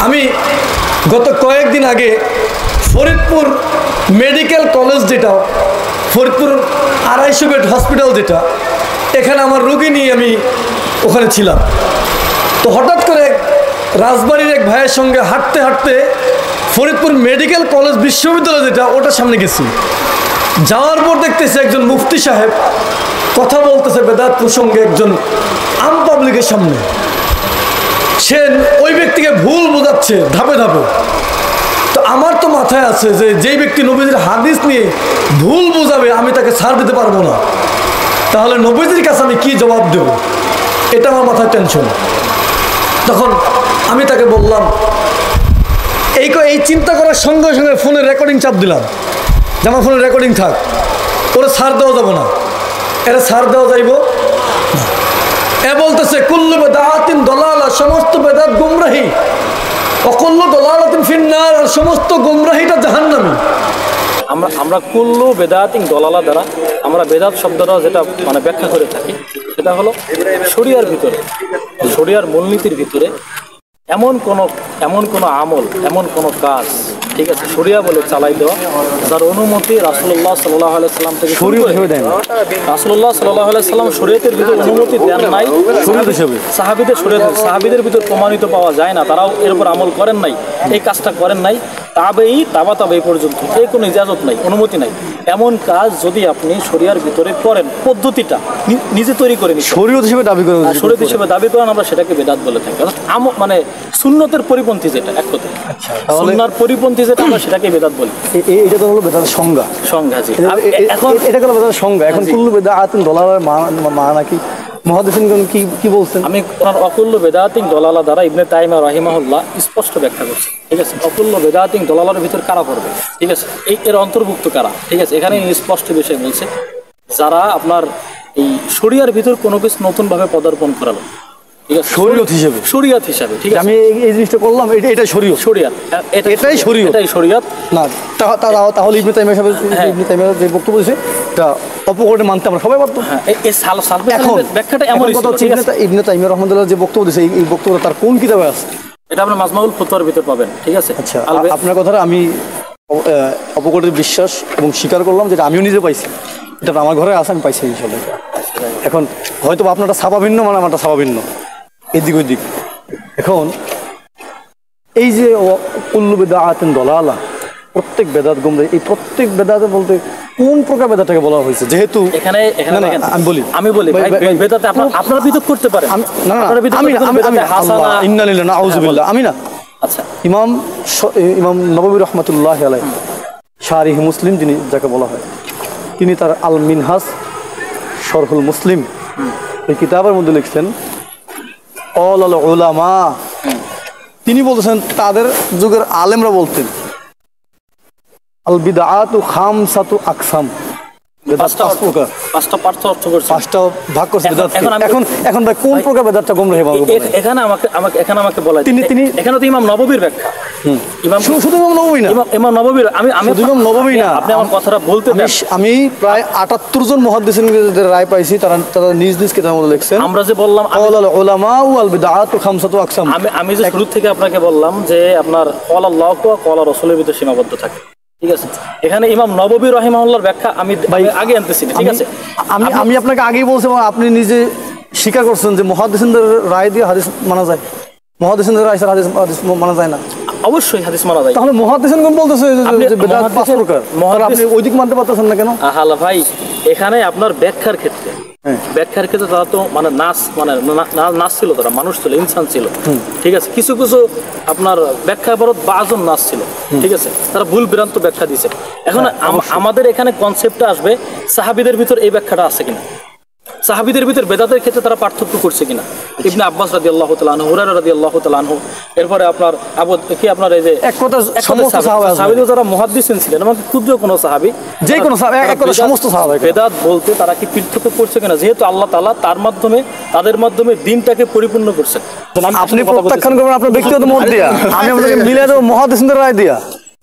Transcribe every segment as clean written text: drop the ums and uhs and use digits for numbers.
আমি গত কয়েকদিন আগে ফরিদপুর মেডিকেল কলেজ, যেটা ফরিদপুর 250 বেড হসপিটাল, যেটা এখানে আমার রোগী নিয়ে আমি ওখানে ছিলাম। তো হঠাৎ করে রাজবাড়ির এক ভাইয়ের সঙ্গে হাঁটতে হাঁটতে ফরিদপুর মেডিকেল কলেজ বিশ্ববিদ্যালয়, যেটা ওটার সামনে গেছি। যাওয়ার পর দেখতেছি একজন মুফতি সাহেব কথা বলতেছে বেদাত প্রসঙ্গে একজন আম পাবলিকের সামনে। সে ওই ব্যক্তিকে ভুল বোঝাচ্ছে ধাপে ধাপে। তো আমার তো মাথায় আছে যে যেই ব্যক্তি নবীজির হাদিস নিয়ে ভুল বোঝাবে আমি তাকে ছাড় দিতে পারবো না, তাহলে নবীজির কাছে আমি কি জবাব দেব, এটা আমার মাথায় টেনশন। তখন আমি তাকে বললাম, এই চিন্তা করার সঙ্গে সঙ্গে ফোনে রেকর্ডিং চাপ দিলাম যে আমার ফোনে রেকর্ডিং থাক, ওরা ছাড় দেওয়া যাবো না, এটা ছাড় দেওয়া যাইব। এ বলতেছে কুল্লু বেদাতিন দলালা, সমস্ত বেদাত গুমরাহি, অকুল্লু দলালাতিন ফিন্নার, আর সমস্ত গুমরাহিটা জাহান্নামী। আমরা কুল্লু বেদাতিন দলালা দ্বারা আমরা বেদাত শব্দটা যেটা মানে ব্যাখ্যা করে থাকি, সেটা হলো শরিয়ার ভিতরে, শরিয়ার মূলনীতির ভিতরে এমন কোনো আমল, এমন কোনো কাজ, ঠিক আছে, শরিয়া বলে চালাই দেওয়া, যার অনুমতি রাসূলুল্লাহ সাল্লাল্লাহু আলাইহি সাল্লাম থেকে রাসূলুল্লাহ সাল্লাল্লাহু আলাইহি সাল্লাম শরীয়তের ভিতর অনুমতি দেন নাই, শরীয়ত হিসেবে সাহাবীদের ভিতর প্রমাণিত পাওয়া যায় না, তারাও এর উপর আমল করেন নাই, এই কাজটা করেন নাই, তাবেই পর্যন্ত এই কোনো ইজাজত নাই, অনুমতি নাই। এমন কাজ যদি আপনি শরিয়ার ভিতরে করেন, পদ্ধতিটা নিজে তৈরি করে নিন, শরীয়ত হিসেবে দাবি করেন, আমরা সেটাকে বেদাত বলে থাকি। মানে সুন্নতের পরিপন্থী যেটা, এক কথা সুন্নাহর পরিপন্থী যেটা, আমরা সেটাকে বেদাত বলি। এটা তো হলো বেদাতের সংজ্ঞা। জি। এখন এটা হলো বেদাতের সংজ্ঞা। এখন কুল্লু বেদাতিন দলালার মানা কি মুহাদ্দিসিনগণ কি বলছেন? আমি ওনার অকুল্লু বেদাতিন দলালা দ্বারা ইবনে তাইমিয়া রাহিমাহুল্লাহ স্পষ্ট ব্যাখ্যা করছি, ঠিক আছে। অকুল্লু বেদাতিন দলালার ভিতর কারা পড়বে, ঠিক আছে, এর অন্তর্ভুক্ত কারা, ঠিক আছে। এখানে স্পষ্ট বিষয় বলছে, যারা আপনার এই শরিয়ার ভিতর কোনো কিছু নতুনভাবে পদার্পণ করালো, ঠিক আছে, শরিয়ত হিসাবে, ঠিক আছে। আমি এই জিনিসটা করলাম, এটা শরিয়ত, এটাই শরিয়ত না। তাহলে ইবনে তাইমিয়া সাহেব যে বক্তব্য দিয়েছে এটা অপকটে মানতে আমরা সবাই বাধ্য। এখন ব্যাখ্যাটা এমন ইবনে তাইমিয়া রাহমাতুল্লাহ যে বক্তব্য দিয়েছে, এই বক্তব্যটা তার কোন কিতাবে আছে? এটা আপনি মাজমাউল ফতোয়ার ভিতর পাবেন, ঠিক আছে। আচ্ছা, আপনার কথাটা আমি অপকটের বিশ্বাস এবং স্বীকার করলাম, যেটা আমিও নিজে পাইছি, এটা আমার ঘরে আছে, আমি পাইছি ইনশাআল্লাহ। এখন হয়তো আপনারটা ছাপা ভিন্ন, মানে আমারটা ছাপা ভিন্ন, এদিক ওই দিক। এখন এই যে কুল্লু বেদাতিন দলালা, প্রত্যেক বেদাত গুমরাহি, এই প্রত্যেক বেদাতে বলতে কোন প্রকার বেদাতটাকে বলা হয়েছে? যেহেতু এখানে আমি বলি বেদাতে আপনারা বিতর্ক করতে পারেন। আমি না, আচ্ছা, ইমাম নববী রহমাতুল্লাহি আলাইহি শারিহ মুসলিম, যিনি যাকে বলা হয়, তিনি তার আল মিনহাজ শরহুল মুসলিম এই কিতাবের মধ্যে লিখছেন, আল উলামা, তিনি বলতেছেন তাদের যুগের আলেমরা বলতেন আল বিদআতু খামসাতু আকসাম, পাঁচটা ভাগ করছে। এখন ভাই কোন প্রকার বেদাতটা গুমরাহি? এখানে আমাকে বলা, এখানে তো ইমাম নববীর ব্যাখ্যা, শুধু ইমাম নববী না, ইমাম নববীর, আমি নববী না, আপনি আমার কথাটা বলতে, আমি প্রায় 78 জন মুহাদ্দিসিন রায় পাইছি, তারা নিজ নিজ কিতাবের মধ্যে লিখছেন। আমরা যে বললাম আল উলামা ওয়াল বিদআতু খামসাতু আকসাম, আমি যে শুরু থেকে আপনাকে বললাম যে আপনার ক্বাল আল্লাহু ওয়া ক্বাল রাসূলের ভিতরে সীমাবদ্ধ থাকে, ঠিক আছে। এখানে ইমাম নববী রাহিমাহুল্লাহর ব্যাখ্যা আমি আগে আনতেছি, ঠিক আছে। আমি আপনাকে আগেই বলছি, আপনি নিজে স্বীকার করছেন যে মুহাদ্দিসিনদের রায় দিয়ে হাদিস মানা যায়, মুহাদ্দিসিনদের রায় ছাড়া হাদিস মানা যায় না। অবশ্যই হাদিস মানা যায়। তাহলে মুহাদ্দিসিনগণ বলতেছে যে বেদাত পাঁচ প্রকার, আপনি ওই দিক মানতে পারতেছেন না কেন? আহালা ভাই, এখানে আপনার ব্যাখ্যার ক্ষেত্রে তারা তো মানে নাস ছিল, তারা মানুষ ছিল, ইনসান ছিল, ঠিক আছে। কিছু আপনার ব্যাখ্যা ভারত বাজন নাস ছিল, ঠিক আছে, তারা ভুল ভ্রান্ত ব্যাখ্যা দিয়েছে। এখন আমাদের এখানে কনসেপ্টটা আসবে, সাহাবীদের ভিতর এই ব্যাখ্যাটা আছে কিনা, সাহাবীদের ভিতর বেদাতের ক্ষেত্রে তারা পার্থক্য করছে কিনা। ইবনে আব্বাস রাদিয়াল্লাহু তাআলা আনহু, হুরায়রা রাদিয়াল্লাহু তাআলা আনহু, এরপরে আপনার আপনার এই যে এক কথা সমস্ত সাহাবী যারা মুহাদ্দিসিন ছিলেন, এবং ক্ষুদ্র কোনো সাহাবী, যে কোনো সাহাবী, এক কথা সমস্ত সাহাবী বেদাত বলতে তারা কি পার্থক্য করছে কিনা, যেহেতু আল্লাহ তাআলা তাদের মাধ্যমে দ্বীনটাকে পরিপূর্ণ করছেন। আপনি প্রত্যাখ্যান করবেন আপনার ব্যক্তিগত মত দিয়া, আমি আপনাকে মিলাই দেব মুহাদ্দিসিনদের রায় দিয়া।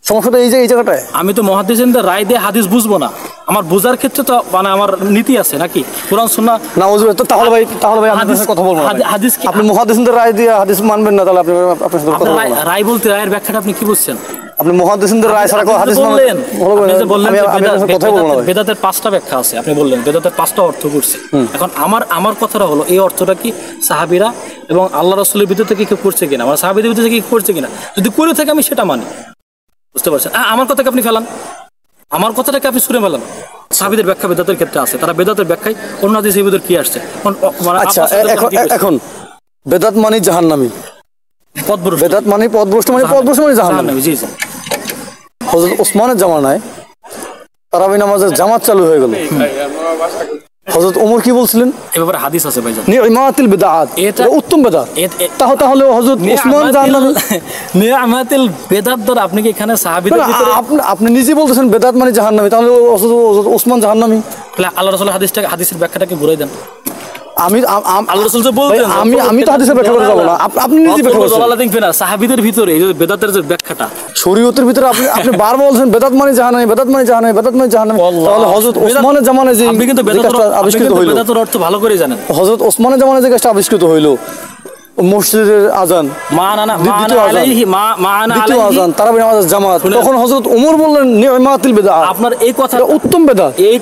সমস্যাটা এই জায়গাটায়। আমি তো মুহাদ্দিসিনদের রায় দিয়ে হাদিস বুঝবো না। আমার বোঝার ক্ষেত্রে তো মানে আমার নীতি আছে নাকি কোরআন সুন্নাহ না তাহলে ভাই আপনার সাথে কথা বলবো না হাদিস কি আপনি মুহাদ্দিসিনদের রায় দিয়ে হাদিস মানবেন না, তাহলে আপনার সাথে কথা বলবো না। রায় বলতে রায়ের ব্যাখ্যাটা আপনি কি বুঝছেন? আপনি মুহাদ্দিসিনদের রায় ছাড়া হাদিস বললেন, কথা বলবো না। বেদাতের 5টা ব্যাখ্যা আছে, আপনি বললেন বেদাতের 5টা অর্থ করছে। এখন আমার কথাটা হলো এই অর্থটা কি সাহাবীরা এবং আল্লাহ রাসূলের ভিতর থেকে কেউ করছে কিনা, আমার সাহাবীদের ভিতর থেকে করছে কিনা, যদি করে থাকে আমি সেটা মানি, বুঝতে পারছেন? আমার কথাকে আপনি ফেলান, আমার কথাটাকে আপনি শুনে ফেলান। সাহাবীদের ব্যাখ্যা বেদাতের ক্ষেত্রে আছে, তারা বেদাতের ব্যাখ্যায় অন্য হাদিসের ভিতর কি আসছে। আচ্ছা এখন বেদাত মানে জাহান্নামী, বেদাত মানে পথভ্রষ্ট মানে জাহান্নামী। জি জি। হযরত ওসমানের জামানায় তারাবি নামাজের জামাত চালু হয়ে গেল, হযরত ওমর কি বলছিলেন? এই ব্যাপারে হাদিস আছে ভাইজান, নি'মাতুল বিদআত, এটা উত্তম বেদাত। তাহলে হযরত ওসমান জাহান্নামী। নি'মাতুল বিদআত দ্বারা আপনি কি এখানে সাহাবীদের ভিতরে আপনি নিজে বলতেছেন বেদাত মানে জাহান্নামী, তাহলে হযরত ওসমান জাহান্নামী। তাহলে আল্লাহ রাসূলের হাদিসের ব্যাখ্যাটাকে ঘুরাই দেন। আল্লাহ রাসূল যে বলতেন, আমি তো হাদিসের ব্যাখ্যা করতে যাব না, আপনি নিজে ব্যাখ্যা করুন। দলালাতিন ফিনা সাহাবীদের ভিতরে এই যে বেদাতের যে ব্যাখ্যাটা শরীয়তের ভিতরে আপনি বারবার বলছেন বেদাত মানে জাহান্নামী, বেদাত মানে জাহান্নামী, বেদাত মানে জাহান্নামী। তাহলে হযরত ওসমানের জামানায় যে আপনি কিন্তু আবিষ্কৃত হইল, বেদাতের অর্থ ভালো করে জানেন। হযরত ওসমানের জামানায় যে কাজটা আবিষ্কৃত হইল, মসজিদের আযান, দ্বিতীয় আযান, তারাবি নামাজের জামাত, তখন হযরত ওমর বললেন নি'মাতুল বিদআত, আপনার এই কথা উত্তম বেদাত, এই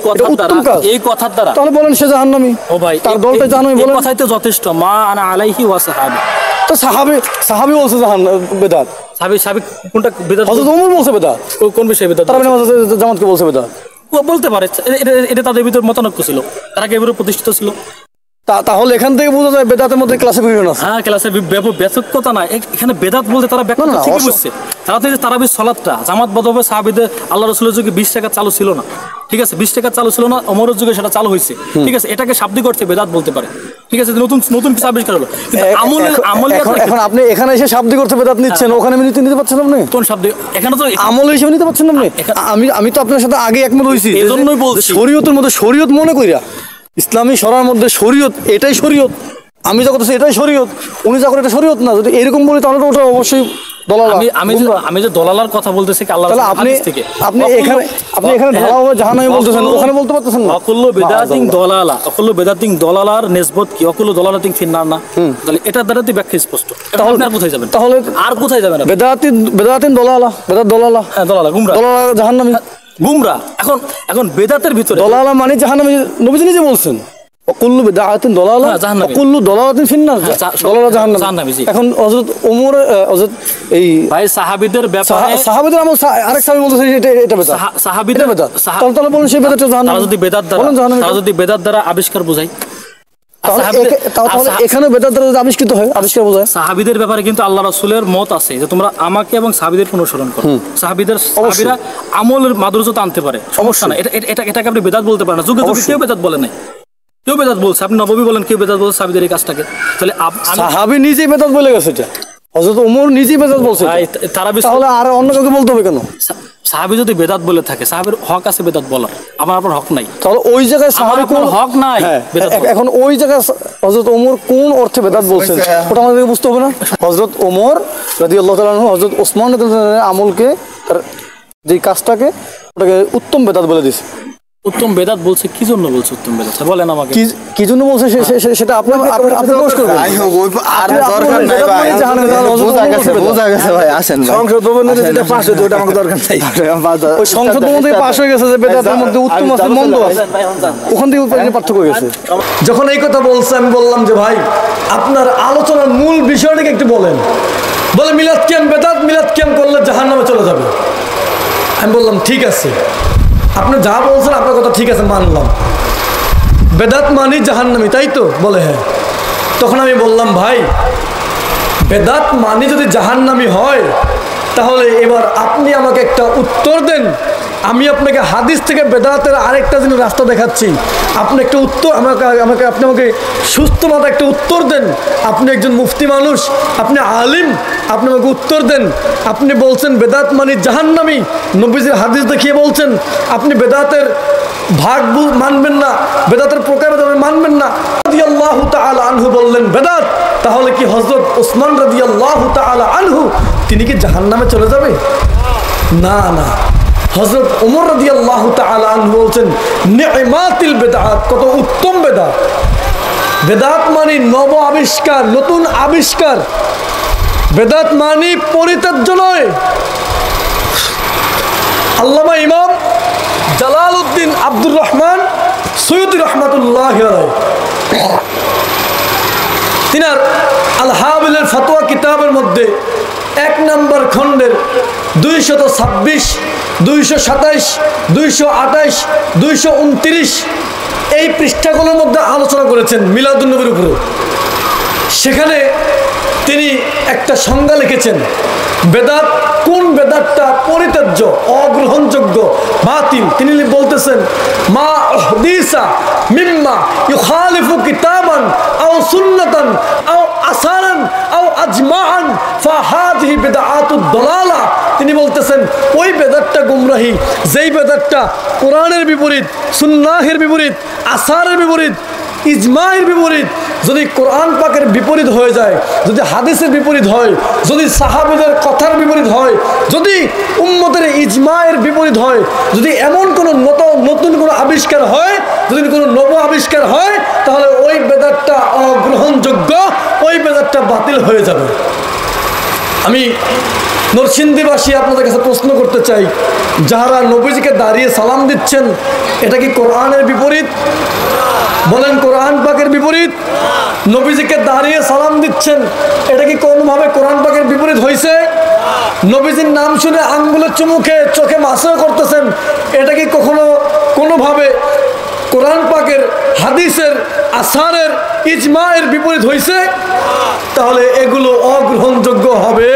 কথার দ্বারা তাহলে বলেন সে জাহান্নামী। ও ভাই, তার দলটা জাহান্নামী বলেন, কথাই তো যথেষ্ট। মা আনা আলাইহি ওয়া সাহাবী, তো সাহাবী বলছে বেদাত, সাহাবী কোনটা বেদাত? হযরত ওমর বলছে বেদাত। কোন বিষয়ে বেদাত? তারাবি নামাজের জামাতকে বলছে বেদাত। বলতে পারে এটা তাদের ভিতর মতানৈক্য ছিল, তারা কি এবারে প্রতিষ্ঠিত ছিল। তাহলে এখান থেকে বোঝা যায় বেদাতের মধ্যে ক্লাসিফিকেশন আছে। হ্যাঁ, ক্লাসে ব্যাপকতা না, এখানে বেদাত বলতে তারা ব্যাখ্যা ঠিকই বুঝছে। তারা তো তারাবির সালাতটা জামাত বদবে সাহাবীদের আল্লাহ রাসূলের যুগে 20 টাকা চালু ছিল না, ঠিক আছে, 20 টাকা চালু ছিল না, ওমরের যুগে সেটা চালু হয়েছে, ঠিক আছে, এটাকে শাব্দিক অর্থে বেদাত বলতে পারে, ঠিক আছে, নতুন কিছু আবিষ্কার হলো। এখন আপনি এখানে এসে শাব্দিক অর্থে বেদাত নিচ্ছেন, ওখানে নিতে পারছেন আপনি কোন শাব্দিক? এখানে তো আমল হিসেবে নিতে পারছেন আপনি। আমি তো আপনার সাথে আগে একমত হইছি, এজন্যই বলছি শরীয়তের মধ্যে শরীয়ত মনে কইরা, ইসলামী শরিয়ার মধ্যে শরীয়ত, এটাই শরীয়ত, আমি যা করতেছি এটাই শরীয়ত, উনি যা করে এটা শরীয়ত না। যদি এরকম বলি তাহলে তো ওটা অবশ্যই দলালা। আমি যে দলালার কথা বলতেছি আল্লাহ হাদিস থেকে, আপনি এখানে ঢালাওভাবে জাহান্নামী বলতেছেন, ওখানে বলতে পারতেছেন না। অকুল্লু বেদাতিন দলালার নিসবত কি? অকুল্লু দলালাতিন ফিন্নার না। তাহলে এটার দ্বারা তো ব্যাখ্যা স্পষ্ট। তাহলে আর কোথায় যাবেন? তাহলে আর কোথায় যাবেন? বেদাতিন দলালা, বেদাত দলালা, হ্যাঁ দলালা, গুমরা, দলালা জাহান্নামী, গুমরা। এখন বেদাতের ভিতরে দলালা মানে জাহান্নামী, নবীজি নিজে বলছেন কুল্লু বিদআতিন দালালা কুল্লু দালালাতিন ফিন্নার, দালালা জাহান্নাম। এখন হযরত ওমর এই ভাই সাহাবীদের ব্যাপারে সাহাবীদের আমল, আরেক সাহাবী বলতেছে এটা বেদাত, সাহাবীদের বেদাত, তাহলে বলেন সেই বেদাতটা জাহান্নাম। তারা যদি বেদাত দ্বারা আবিষ্কার বোঝায়, তাহলে এখানে বেদাত দ্বারা আবিষ্কৃত হয়, আবিষ্কার বোঝায়। সাহাবীদের ব্যাপারে কিন্তু আল্লাহ রাসূলের মত আছে যে তোমরা আমাকে এবং সাহাবীদের অনুসরণ করো। সাহাবীরা আমলের মাধুর্যতা আনতে পারে, সমস্যা না, এটাকে আপনি বেদাত বলতে পারেন না। যুগে যুগে কেউ বেদাত বলে নাই, কেউ বেদাত বলছে, আপনি নববী বলেন, কেউ বেদাত বলছে সাহাবীদের এই কাজটাকে। তাহলে সাহাবী নিজেই বেদাত বলে গেছে, এটা হযরত ওমর নিজেই বেদাত বলছে, তাহলে আর অন্য কাউকে বলতে হবে কেন? সাহাবী যদি বেদাত বলে থাকে, সাহাবীর হক আছে বেদাত বলার, আপনার হক নাই। তাহলে ওই জায়গায় সাহাবী কোন হক নাই? এখন ওই জায়গায় হযরত ওমর কোন অর্থে বেদাত বলছেন ওটা আমাদেরকে বুঝতে হবে না? হযরত ওমর রাদিয়াল্লাহু তাআলা আনহু হযরত ওসমান রাদিয়াল্লাহু তাআলা আমলকে, তার যে কাজটাকে, ওটাকে উত্তম বেদাত বলে দিয়েছে। উত্তম বেদাত বলছে কি জন্য বলছে উত্তম বেদাত বলেন আমাকে, কি জন্য বলছে সেটা আপনি প্রকাশ করবেন। আর দরকার নাই ভাই, বোঝা গেছে ভাই, আসেন ভাই, সংসদ ভবনে যেটা পাস হতো ওটা আমাদের দরকার নাই। ওই সংসদ ভবন থেকে পাস হয়ে গেছে যে বেদাতের মধ্যে উত্তম আছে মন্দ আছে, ওখান থেকে পার্থক্য হয়ে গেছে। যখন এই কথা বলছে আমি বললাম যে ভাই আপনার আলোচনার মূল বিষয়টাকে একটু বলেন। বলে মিলাদ কিয়াম বেদাত, মিলাদ কিয়াম করলে জাহান্নামে চলে যাবে। আমি বললাম ঠিক আছে, আপনি যা বলছেন আপনার কথা ঠিক আছে, মানলাম, বেদাত মানি জাহান্নামী, তাই তো? বলে হ্যাঁ। তখন আমি বললাম ভাই বেদাত মানি যদি জাহান্নামী হয় তাহলে এবার আপনি আমাকে একটা উত্তর দেন। আমি আপনাকে হাদিস থেকে বেদাতের আরেকটা জিনিস রাস্তা দেখাচ্ছি, আপনি একটা উত্তর আপনি আমাকে সুস্থ মাথা একটা উত্তর দেন। আপনি একজন মুফতি মানুষ, আপনি আলিম, আপনি আমাকে উত্তর দেন। আপনি বলছেন বেদাত মানি জাহান্নামী, নবীজির হাদিস দেখিয়ে বলছেন আপনি বেদাতের ভাগ মানবেন না, বেদাতের প্রকার মানবেন না। রাদিয়াল্লাহু তাআলা আনহু বললেন বেদাত, তাহলে কি হযরত ওসমান রাদিয়াল্লাহু তাআলা আনহু তিনি কি জাহান্নামে চলে যাবে? না না, হযরত ওমর রাদিয়াল্লাহু তাআলা আনহু বলছেন নি'মাতিল বিদআত, কত উত্তম বেদাত। বেদাত মানে নব আবিষ্কার, নতুন আবিষ্কার। বেদাত মানে পরিত্যাজ্য নয়। আল্লামা ইমাম জালালউদ্দিন আব্দুর রহমান সৈয়দী রহমাতুল্লাহি আলাইহি তিনার আল হাবিলের ফতোয়া কিতাবের মধ্যে 1 নম্বর খণ্ডের 226, 227, 228, 229 এই পৃষ্ঠাগুলোর মধ্যে আলোচনা করেছেন মিলাদুন নবীর উপরে। সেখানে তিনি একটা সংজ্ঞা লিখেছেন, বেদাত কোন বেদাতটা পরিত্যাজ্য, অগ্রহণযোগ্য, বাতিল। তিনি বলতেছেন মা উহদিসা মিম্মা ইউখালিফু কিতাবান আও সুন্নাতান আও আসারান আও আজমাআন ফাহাদিহি বিদআতুদ দালালা। তিনি বলতেছেন ওই বেদাতটা গুমরাহি যেই বেদাতটা কোরআনের বিপরীত, সুন্নাহের বিপরীত, আসারের বিপরীত, ইজমায়ের বিপরীত। যদি কোরআন পাকের বিপরীত হয়ে যায়, যদি হাদিসের বিপরীত হয়, যদি সাহাবীদের কথার বিপরীত হয়, যদি উম্মতের ইজমায়ের বিপরীত হয়, যদি এমন কোনো নতুন কোনো আবিষ্কার হয়, যদি কোনো নব আবিষ্কার হয়, তাহলে ওই বেদাতটা অগ্রহণযোগ্য, ওই বেদাতটা বাতিল হয়ে যাবে। আমি নরসিংদীবাসী আপনাদের কাছে প্রশ্ন করতে চাই, যারা নবীজিকে দাঁড়িয়ে সালাম দিচ্ছেন, এটা কি কোরআনের বিপরীত? বলেন, কোরআন পাকের বিপরীত? নবীজিকে দাঁড়িয়ে সালাম দিচ্ছেন, এটা কি কোনোভাবে কোরআন পাকের বিপরীত হয়েছে? নবীজির নাম শুনে আঙ্গুলের চুমু খেয়ে চোখে মাসও করতেছেন, এটা কি কোনোভাবে কোরআন পাকের, হাদিসের, আসারের, ইজমায়ের বিপরীত হয়েছে? তাহলে এগুলো অগ্রহণযোগ্য হবে